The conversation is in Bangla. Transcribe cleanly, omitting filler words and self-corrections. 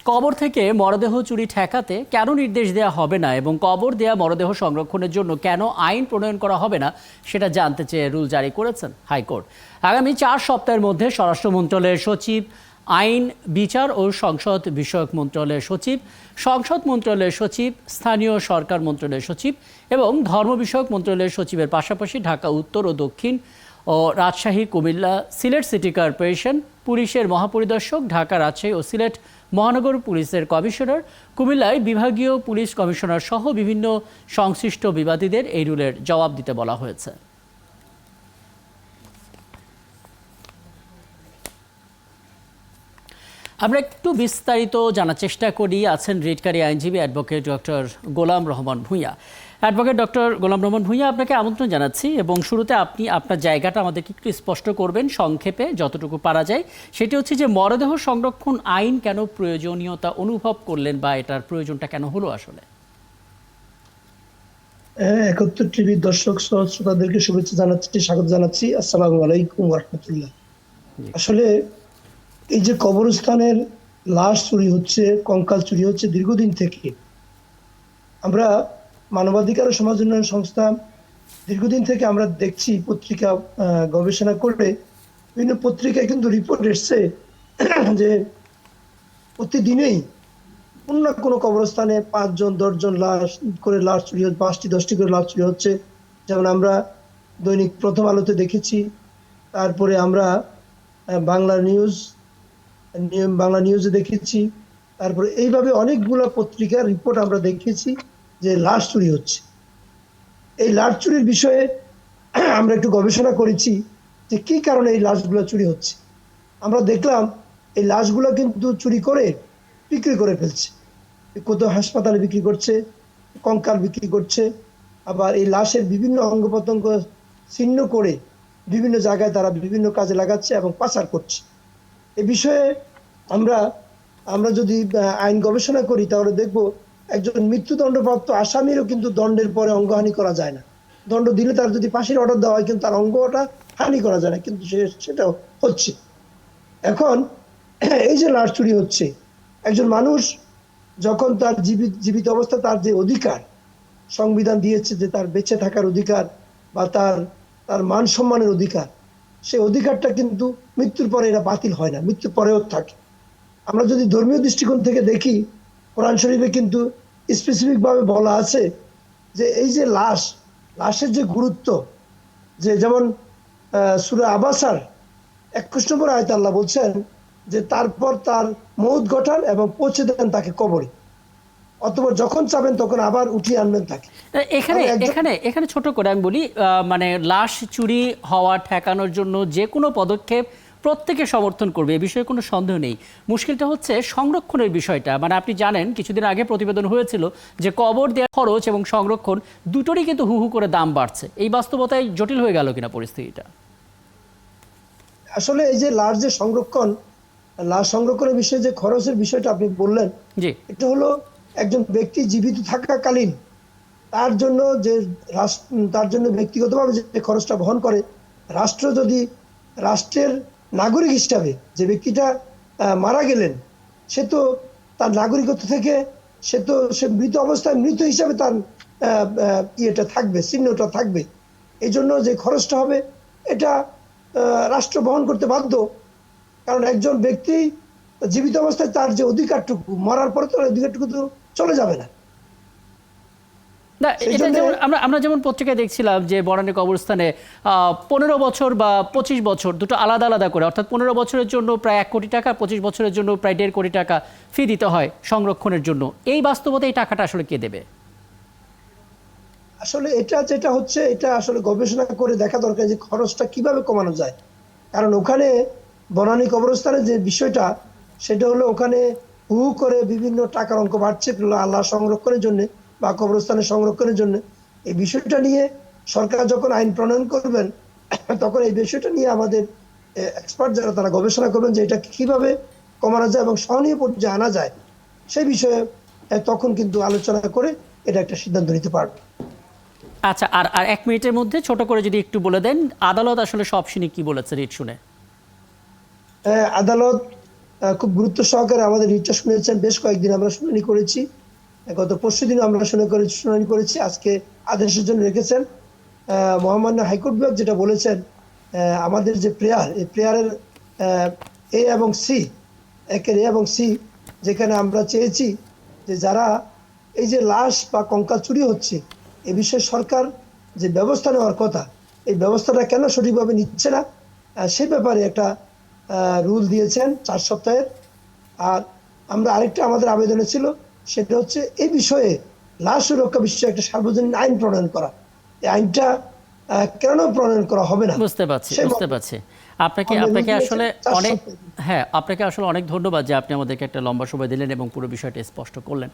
কবর থেকে মরদেহ চুরি ঠেকাতে কেন নির্দেশ দেওয়া হবে না এবং কবর দেয়া মরদেহ সংরক্ষণের জন্য কেন আইন প্রণয়ন করা হবে না সেটা জানতে চেয়ে রুল জারি করেছেন হাইকোর্ট। আগামী 4 সপ্তাহের মধ্যে স্বরাষ্ট্র মন্ত্রণালয়ের সচিব, আইন, বিচার ও সংসদ বিষয়ক মন্ত্রণালয়ের সচিব, সংসদ মন্ত্রণালয়ের সচিব, স্থানীয় সরকার মন্ত্রণালয়ের সচিব এবং ধর্ম বিষয়ক মন্ত্রণালয়ের সচিবের পাশাপাশি ঢাকা উত্তর ও দক্ষিণ ও রাজশাহী, কুমিল্লা, সিলেট সিটি কর্পোরেশন, পুলিশের মহাপরিদর্শক, ঢাকা, রাজশাহী ও সিলেট মহানগর পুলিশের কমিশনার, কুমিল্লায় বিভাগীয় পুলিশ কমিশনার সহ বিভিন্ন সংশ্লিষ্ট বিবাদীদের এই রুলের জবাব দিতে বলা হয়েছে। আমরা একটু বিস্তারিত জানার চেষ্টা করি। আছেন রিটকারী আইনজীবী অ্যাডভোকেট ডক্টর গোলাম রহমান ভূঁইয়া। অ্যাডভোকেট ডক্টর গোলাম রহমান ভূঁইয়া, আপনাকে আমন্ত্রণ জানাচ্ছি এবং শুরুতে আপনি আপনার জায়গাটা আমাদেরকে একটু স্পষ্ট করবেন সংক্ষেপে যতটুকু পারা যায়। সেটি হচ্ছে যে মরদেহ সংরক্ষণ আইন কেন প্রয়োজনীয়তা অনুভব করলেন বা এটার প্রয়োজনটা কেন হলো আসলে? 71 টিভির দর্শক শ্রোতাদেরকে শুভেচ্ছা জানাচ্ছি, স্বাগত জানাচ্ছি। আসসালামু আলাইকুম ওয়া রাহমাতুল্লাহ। আসলে এই যে কবরস্থানের লাশ চুরি হচ্ছে, কঙ্কাল চুরি হচ্ছে দীর্ঘদিন থেকে, আমরা মানবাধিকার ও সমাজ উন্নয়ন সংস্থা দীর্ঘদিন থেকে আমরা দেখছি, পত্রিকা গবেষণা করে বিভিন্ন পত্রিকায় কিন্তু রিপোর্ট এসছে যে প্রতিদিনেই কোনো না কোনো কবরস্থানে 5 জন 10 জন লাশ করে লাশ চুরি হচ্ছে, 5টি 10টি করে লাশ চুরি হচ্ছে। যেমন আমরা দৈনিক প্রথম আলোতে দেখেছি, তারপরে আমরা বাংলা নিউজে দেখেছি, তারপরে এইভাবে অনেকগুলো পত্রিকার রিপোর্ট আমরা দেখেছি যে লাশ চুরি হচ্ছে। এই লাশ চুরির বিষয়ে আমরা একটু গবেষণা করেছি যে কি কারণে এই লাশগুলো চুরি হচ্ছে। আমরা দেখলাম এই লাশগুলো কিন্তু চুরি করে বিক্রি করে ফেলছে। কোথাও হাসপাতালে বিক্রি করছে, কঙ্কাল বিক্রি করছে, আবার এই লাশের বিভিন্ন অঙ্গ প্রত্যঙ্গ ছিন্ন করে বিভিন্ন জায়গায় তারা বিভিন্ন কাজে লাগাচ্ছে এবং পাচার করছে। এ বিষয়ে আমরা যদি আইন গবেষণা করি তাহলে দেখব একজন মৃত্যুদণ্ডপ্রাপ্ত আসামিরও কিন্তু দণ্ডের পরে অঙ্গহানি করা যায় না। দণ্ড দিলে তার যদি ফাঁসির অর্ডার দেওয়া হয় কিন্তু তার অঙ্গটা হানি করা যায় না, কিন্তু সেটাও হচ্ছে। এখন এই যে লাশ চুরি হচ্ছে, একজন মানুষ যখন তার জীবিত অবস্থা তার যে অধিকার সংবিধান দিয়েছে, যে তার বেঁচে থাকার অধিকার বা তার মান সম্মানের অধিকার, সেই অধিকারটা কিন্তু মৃত্যুর পরে এটা বাতিল হয় না, মৃত্যুর পরেও থাকে। আমরা যদি ধর্মীয় দৃষ্টিকোণ থেকে দেখি, কোরআন শরীফে কিন্তু স্পেসিফিক ভাবে বলা আছে যে এই যে লাশের যে গুরুত্ব, যে যেমন সূরা আবাসার 21 নম্বর আয়াতে আল্লাহ বলছেন যে তারপর তার মউত ঘটান এবং পৌঁছে দেন তাকে কবরে, অথবা যখন চাবেন তখন আবার উঠিয়ে আনবেন তাকে। এখানে ছোট করে আমি বলি, মানে লাশ চুরি হওয়া ঠেকানোর জন্য যে কোনো পদক্ষেপ প্রত্যেকে সমর্থন করবে, এ বিষয়ে কোনো সন্দেহ নেই। মুশকিলটা হচ্ছে সংরক্ষণের বিষয়টা। মানে আপনি জানেন কিছুদিন আগে প্রতিবেদন হয়েছিল যে কবর দেওয়ার খরচ এবং সংরক্ষণ দুটোরই কিন্তু হু হু করে দাম বাড়ছে। এই বাস্তবতায় জটিল হয়ে গেল কিনা পরিস্থিতিটা? আসলে এই যে লাশ সংরক্ষণের বিষয়ে যে খরচের বিষয়টা আপনি বললেন, এটা হলো একজন ব্যক্তি জীবিত থাকাকালীন তার জন্য ব্যক্তিগতভাবে যে খরচটা বহন করে, রাষ্ট্র যদি রাষ্ট্রের নাগরিক হিসাবে যে ব্যক্তিটা মারা গেলেন, সে তো তার নাগরিকত্ব থেকে সে মৃত অবস্থায় মৃত হিসাবে তার ইয়েটা থাকবে, চিহ্নটা থাকবে। এই জন্য যে খরচটা হবে এটা রাষ্ট্র বহন করতে বাধ্য, কারণ একজন ব্যক্তি জীবিত অবস্থায় তার যে অধিকারটুকু, মরার পরে তার অধিকারটুকু তো চলে যাবে না। এটা যেমন আমরা যেমন পত্রিকায় দেখছিলাম যে বনানী কবরস্থানে 15 বছর বা 25 বছর দুটো আলাদা আলাদা করে, অর্থাৎ 15 বছরের জন্য প্রায় 1 কোটি টাকা, 25 বছরের জন্য প্রায় 1.5 কোটি টাকা ফি দিতে হয় সংরক্ষণের জন্য। এই বাস্তবতা এই টাকাটা আসলে কে দেবে? আসলে এটা যেটা হচ্ছে, এটা আসলে গবেষণা করে দেখা দরকার যে খরচটা কিভাবে কমানো যায়। কারণ ওখানে বনানী কবরস্থানের যে বিষয়টা, সেটা হলো ওখানে হু করে বিভিন্ন টাকার অঙ্ক বাড়ছে আল্লাহ সংরক্ষণের জন্য বা কবরস্থানের সংরক্ষণের জন্য। এই বিষয়টা নিয়ে সরকার যখন আইন প্রণয়ন করবেন, তখন এই বিষয়টা নিয়ে আমাদের এক্সপার্ট যারা তারা গবেষণা করবেন যে এটা কিভাবে কমানো যায় এবং সহনীয় পর্যায়ে আনা যায়, সেই বিষয়ে তখন কিন্তু আলোচনা করে এটা একটা সিদ্ধান্ত নিতে পারবে। আচ্ছা, আর 1 মিনিটের মধ্যে ছোট করে যদি একটু বলে দেন, আদালত আসলে সব শুনে কি বলেছে রিট শুনে? আদালত খুব গুরুত্ব সহকারে আমাদের রিটটা শুনেছেন। বেশ কয়েকদিন আমরা শুনানি করেছি, গত পরশুদিন আমরা শুনানি করেছি, আজকে আদেশের জন্য রেখেছেন। মহামান্য হাইকোর্ট বিভাগ যেটা বলেছেন, আমাদের যে প্রেয়ার, এই প্রেয়ারের এ এবং সি, একের এ এবং সি, যেখানে আমরা চেয়েছি যে যারা এই যে লাশ বা কঙ্কাল চুরি হচ্ছে এ বিষয়ে সরকার যে ব্যবস্থা নেওয়ার কথা, এই ব্যবস্থাটা কেন সঠিকভাবে নিচ্ছে না, সে ব্যাপারে একটা রুল দিয়েছেন 4 সপ্তাহের। আর আমরা আরেকটা আমাদের আবেদনে ছিল, সেটা হচ্ছে এই বিষয়ে লাশ সুরক্ষা বিষয়ে একটা সার্বজনীন আইন প্রণয়ন করা। এই আইনটা কেন প্রণয়ন করা হবে না? বুঝতে পারছি সেই বুঝতে পারছি আপনাকে আমাদের আপনাকে রুল আসলে দিয়েছেন 4 অনেক সপ্তাহ। আপনাকে আসলে অনেক ধন্যবাদ যে আপনি আমাদেরকে একটা লম্বা সময় দিলেন এবং পুরো বিষয়টা স্পষ্ট করলেন।